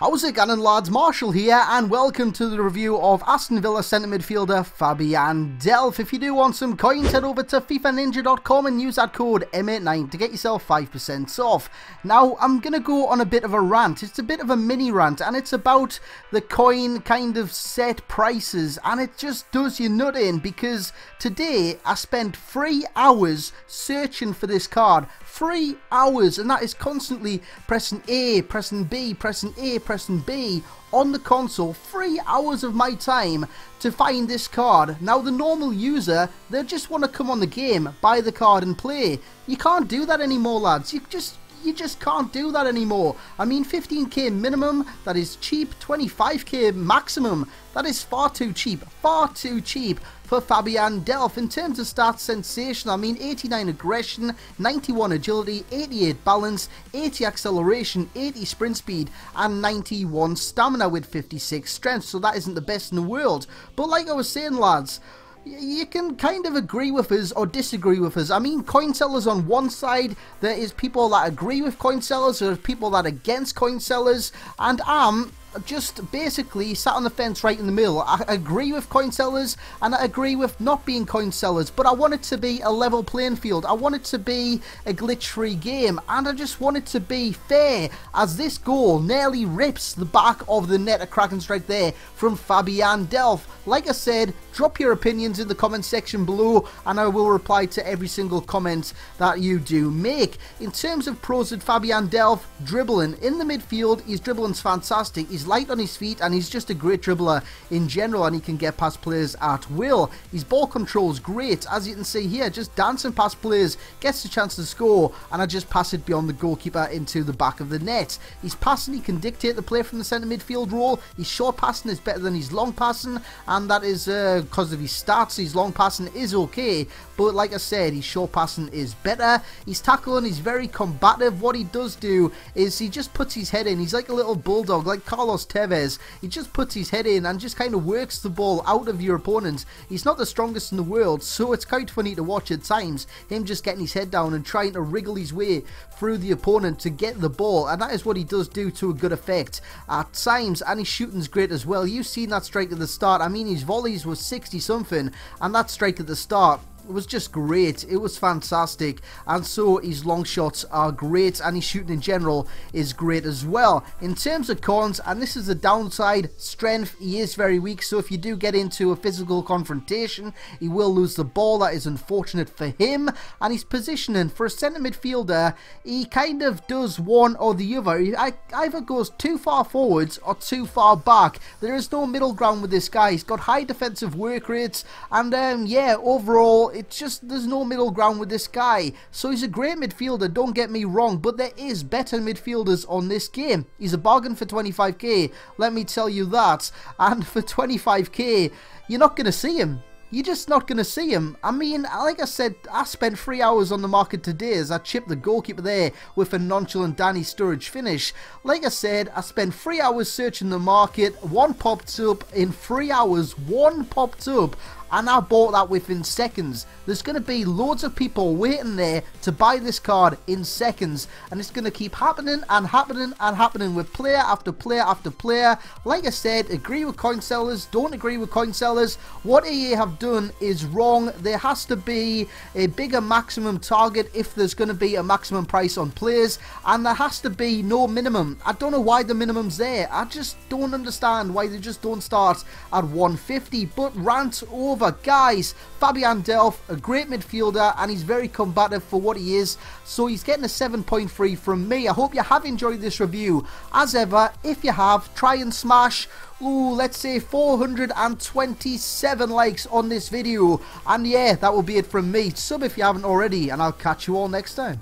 How's it going, lads? Marshall here, and welcome to the review of Aston Villa centre midfielder Fabian Delph. If you do want some coins, head over to FIFAninja.com and use that code M89 to get yourself 5% off. Now, I'm going to go on a bit of a rant. It's a bit of a mini rant, and it's about the coin kind of set prices, and it just does you nut in, because today I spent 3 hours searching for this card. 3 hours, and that is constantly pressing A, pressing B, pressing A, pressing B on the console. 3 hours of my time to find this card. Now, the normal user, they just want to come on the game, buy the card and play. You can't do that anymore, lads. You just can't do that anymore. I mean, 15k minimum, that is cheap. 25k maximum, that is far too cheap for Fabian Delph. In terms of stats, sensational. I mean, 89 aggression, 91 agility, 88 balance, 80 acceleration, 80 sprint speed, and 91 stamina with 56 strength. So that isn't the best in the world. But like I was saying, lads, you can kind of agree with us or disagree with us. I mean, coin sellers on one side, there is people that agree with coin sellers, there's people that are against coin sellers, and I'm just basically sat on the fence right in the middle. I agree with coin sellers and I agree with not being coin sellers, but I want it to be a level playing field. I want it to be a glitch-free game, and I just want it to be fair, as this goal nearly rips the back of the net. A cracking strike there from Fabian Delph. Like I said, drop your opinions in the comment section below and I will reply to every single comment that you do make. In terms of pros with Fabian Delph, dribbling in the midfield, his dribbling's fantastic. He's light on his feet and he's just a great dribbler in general, and he can get past players at will. His ball control's great, as you can see here, just dancing past players, gets the chance to score, and I just pass it beyond the goalkeeper into the back of the net. His passing, he can dictate the play from the centre midfield role. His short passing is better than his long passing, and that is because of his stats. His long passing is okay, but like I said, his short passing is better. His tackling is very combative. What he does do is he just puts his head in. He's like a little bulldog, like Carlos Tevez. He just puts his head in and just kind of works the ball out of your opponent. He's not the strongest in the world, so it's quite funny to watch at times, him just getting his head down and trying to wriggle his way through the opponent to get the ball, and that is what he does do to a good effect at times. And his shooting's great as well. You've seen that strike at the start. I mean, his volleys was 60 something, and that strike at the start, it was just great. It was fantastic. And so his long shots are great, and his shooting in general is great as well. In terms of cons, and this is the downside, strength, he is very weak, so if you do get into a physical confrontation, he will lose the ball. That is unfortunate for him. And his positioning, for a centre midfielder, he kind of does one or the other. He either goes too far forwards or too far back. There is no middle ground with this guy. He's got high defensive work rates, and yeah, overall, it's just, there's no middle ground with this guy. So he's a great midfielder, don't get me wrong, but there is better midfielders on this game. He's a bargain for 25k, let me tell you that. And for 25k, you're not going to see him. You're just not going to see him. I mean, like I said, I spent 3 hours on the market today as I chipped the goalkeeper there with a nonchalant Danny Sturridge finish. Like I said, I spent 3 hours searching the market. One popped up in 3 hours. One popped up. And I bought that within seconds. There's going to be loads of people waiting there to buy this card in seconds, and it's going to keep happening and happening and happening with player after player after player. Like I said, agree with coin sellers, don't agree with coin sellers. What EA have done is wrong. There has to be a bigger maximum target if there's going to be a maximum price on players, and there has to be no minimum. I don't know why the minimum's there. I just don't understand why they just don't start at 150. But rant over. Guys, Fabian Delph, a great midfielder, and he's very combative for what he is, so he's getting a 7.3 from me. I hope you have enjoyed this review. As ever, if you have, try and smash, let's say 427 likes on this video, and yeah, that will be it from me. Sub if you haven't already, and I'll catch you all next time.